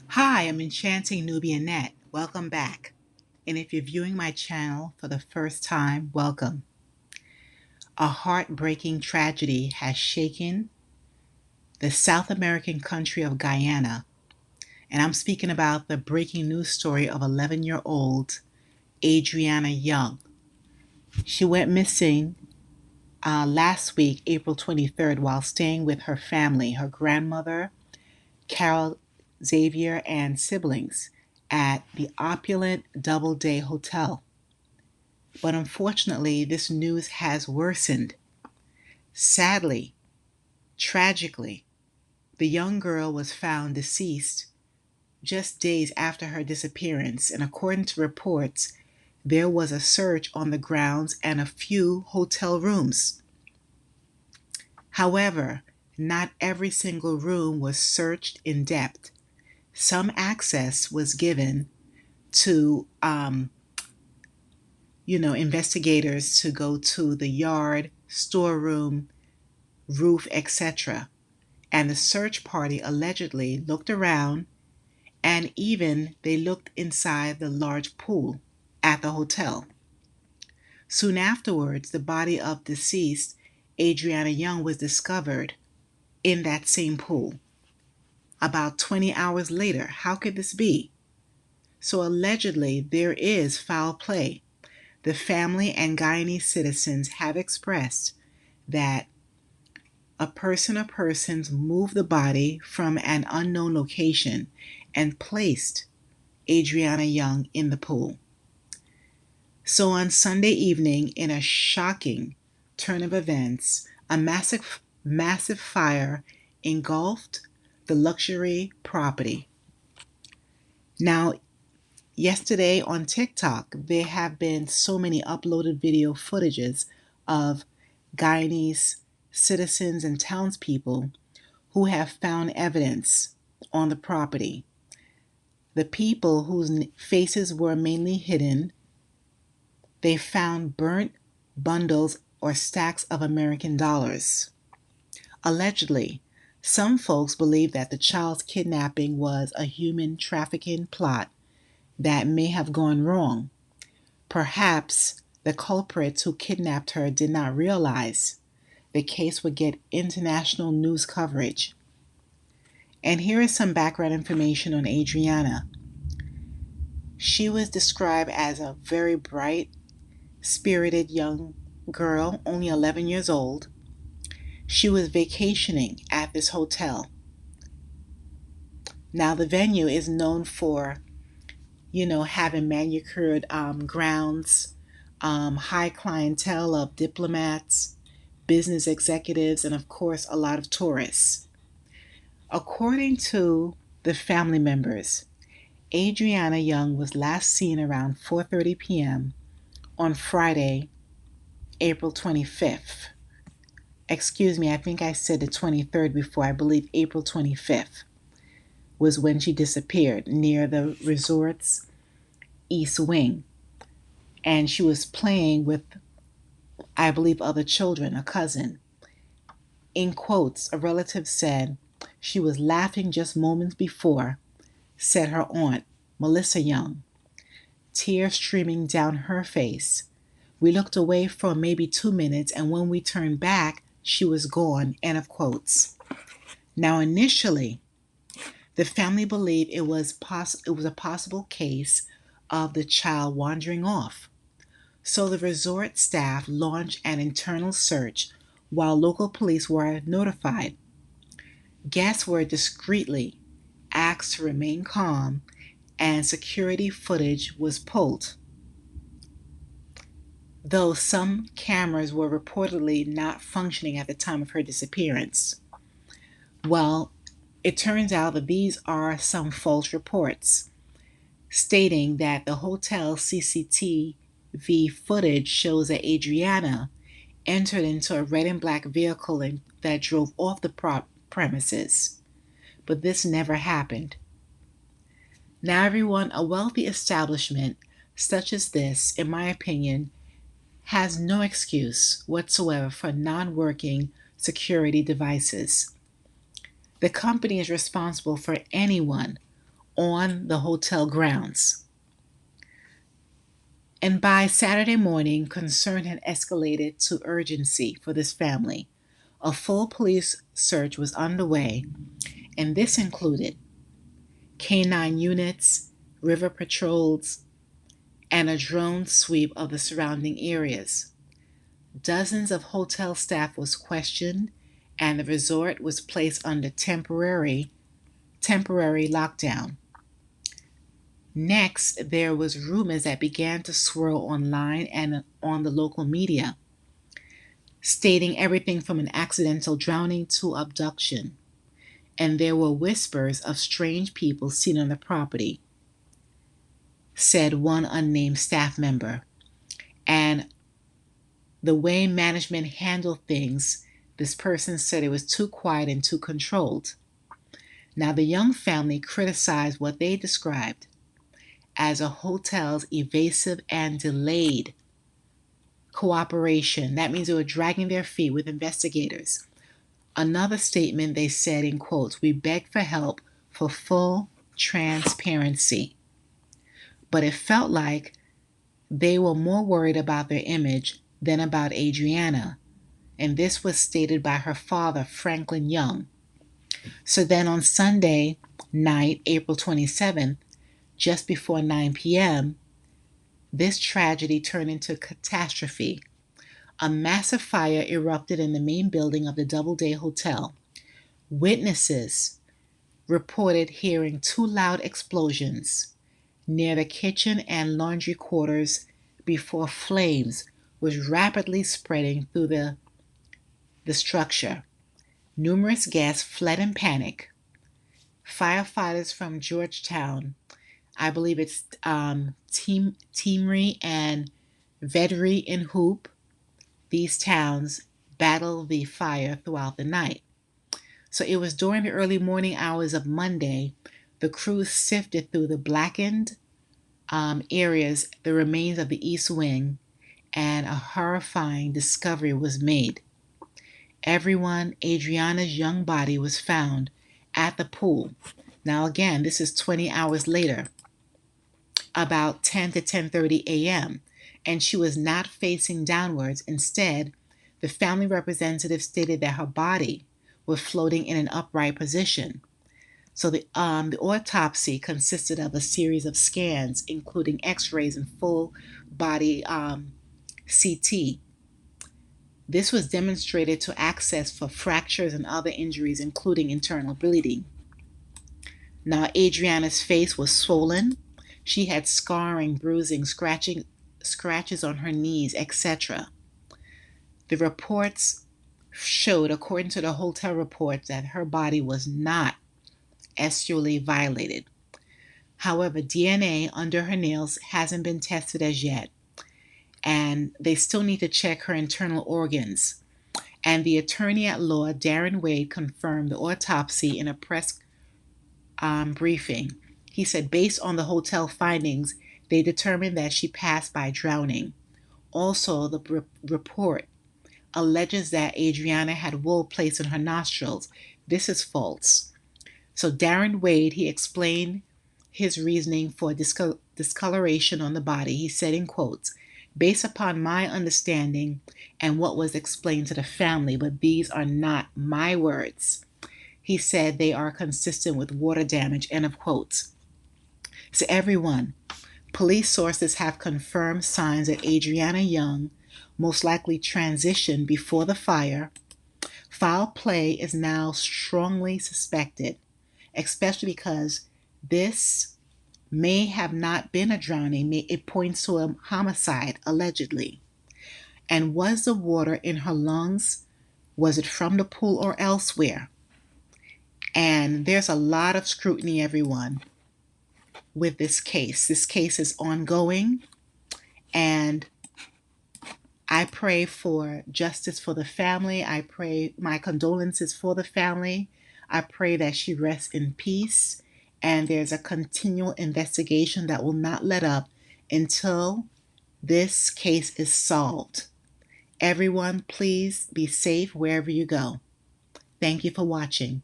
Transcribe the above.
Hi, I'm Enchanting Nubian Net. Welcome back. And if you're viewing my channel for the first time, welcome. A heartbreaking tragedy has shaken the South American country of Guyana, and I'm speaking about the breaking news story of 11-year-old Adriana Younge. She went missing last week, April 23rd, while staying with her family, her grandmother, Carol, Xavier, and siblings at the opulent Doubleday Hotel. But unfortunately, this news has worsened. Sadly, tragically, the young girl was found deceased just days after her disappearance, and according to reports, there was a search on the grounds and a few hotel rooms. However, not every single room was searched in depth. Some access was given to investigators to go to the yard, storeroom, roof, etc. And the search party allegedly looked around, and even they looked inside the large pool at the hotel. Soon afterwards, the body of deceased Adriana Younge was discovered in that same pool. About 20 hours later, how could this be? So allegedly, there is foul play. The family and Guyanese citizens have expressed that a person or persons moved the body from an unknown location and placed Adriana Younge in the pool. So on Sunday evening, in a shocking turn of events, a massive fire engulfed the luxury property. Now, yesterday on TikTok, there have been so many uploaded video footages of Guyanese citizens and townspeople who have found evidence on the property. The people whose faces were mainly hidden, they found burnt bundles or stacks of American dollars. Allegedly, some folks believe that the child's kidnapping was a human trafficking plot that may have gone wrong. Perhaps the culprits who kidnapped her did not realize the case would get international news coverage. And here is some background information on Adriana. She was described as a very bright, spirited young girl, only 11 years old. She was vacationing at this hotel. Now, the venue is known for, having manicured grounds, high clientele of diplomats, business executives, and of course, a lot of tourists. According to the family members, Adriana Younge was last seen around 4:30 p.m. on Friday, April 25th. Excuse me, I think I said the 23rd before. I believe April 25th was when she disappeared near the resort's East Wing. And she was playing with, I believe, other children, a cousin. In quotes, a relative said she was laughing just moments before, said her aunt, Melissa Younge, tears streaming down her face. We looked away for maybe 2 minutes, and when we turned back, she was gone. End of quotes. Now, initially, the family believed it was a possible case of the child wandering off. So the resort staff launched an internal search while local police were notified. Guests were discreetly asked to remain calm, and security footage was pulled, though some cameras were reportedly not functioning at the time of her disappearance. Well, it turns out that these are some false reports, stating that the hotel CCTV footage shows that Adriana entered into a red and black vehicle that drove off the premises. But this never happened. Now, everyone, a wealthy establishment such as this, in my opinion, has no excuse whatsoever for non working security devices. The company is responsible for anyone on the hotel grounds. And by Saturday morning, concern had escalated to urgency for this family. A full police search was underway, and this included canine units, river patrols, and a drone sweep of the surrounding areas. Dozens of hotel staff was questioned, and the resort was placed under temporary lockdown. Next, there was rumors that began to swirl online and on the local media, stating everything from an accidental drowning to abduction. And there were whispers of strange people seen on the property, said one unnamed staff member. And the way management handled things, this person said it was too quiet and too controlled. Now, the Young family criticized what they described as a hotel's evasive and delayed cooperation. That means they were dragging their feet with investigators. Another statement, they said in quotes, "We beg for help for full transparency." But it felt like they were more worried about their image than about Adriana. And this was stated by her father, Franklin Young. So then on Sunday night, April 27th, just before 9 p.m., this tragedy turned into catastrophe. A massive fire erupted in the main building of the Doubleday Hotel. Witnesses reported hearing two loud explosions near the kitchen and laundry quarters before flames was rapidly spreading through the structure. Numerous guests fled in panic. Firefighters from Georgetown, I believe it's Teamery and Vedri in Hoop, these towns battled the fire throughout the night. So it was during the early morning hours of Monday, the crew sifted through the blackened areas, the remains of the East Wing, and a horrifying discovery was made. Adriana's young body was found at the pool. Now again, this is 20 hours later, about 10 to 10:30 a.m., and she was not facing downwards. Instead, the family representative stated that her body was floating in an upright position. So the autopsy consisted of a series of scans, including X-rays and full body CT. This was demonstrated to access for fractures and other injuries, including internal bleeding. Now, Adriana's face was swollen. She had scarring, bruising, scratches on her knees, etc. The reports showed, according to the hotel reports, that her body was not sexually violated. However, DNA under her nails hasn't been tested as yet, and they still need to check her internal organs. And the attorney at law, Darren Wade, confirmed the autopsy in a press briefing. He said, based on the hotel findings, they determined that she passed by drowning. Also, the report alleges that Adriana had wool placed in her nostrils. This is false. So Darren Wade, he explained his reasoning for discoloration on the body. He said in quotes, "Based upon my understanding and what was explained to the family, but these are not my words." He said they are consistent with water damage, end of quotes. So everyone, police sources have confirmed signs that Adriana Younge most likely transitioned before the fire. Foul play is now strongly suspected, especially because this may have not been a drowning. It points to a homicide, allegedly. And was the water in her lungs? Was it from the pool or elsewhere? And there's a lot of scrutiny, everyone, with this case. This case is ongoing, and I pray for justice for the family. I pray my condolences for the family. I pray that she rests in peace, and there's a continual investigation that will not let up until this case is solved. Everyone, please be safe wherever you go. Thank you for watching.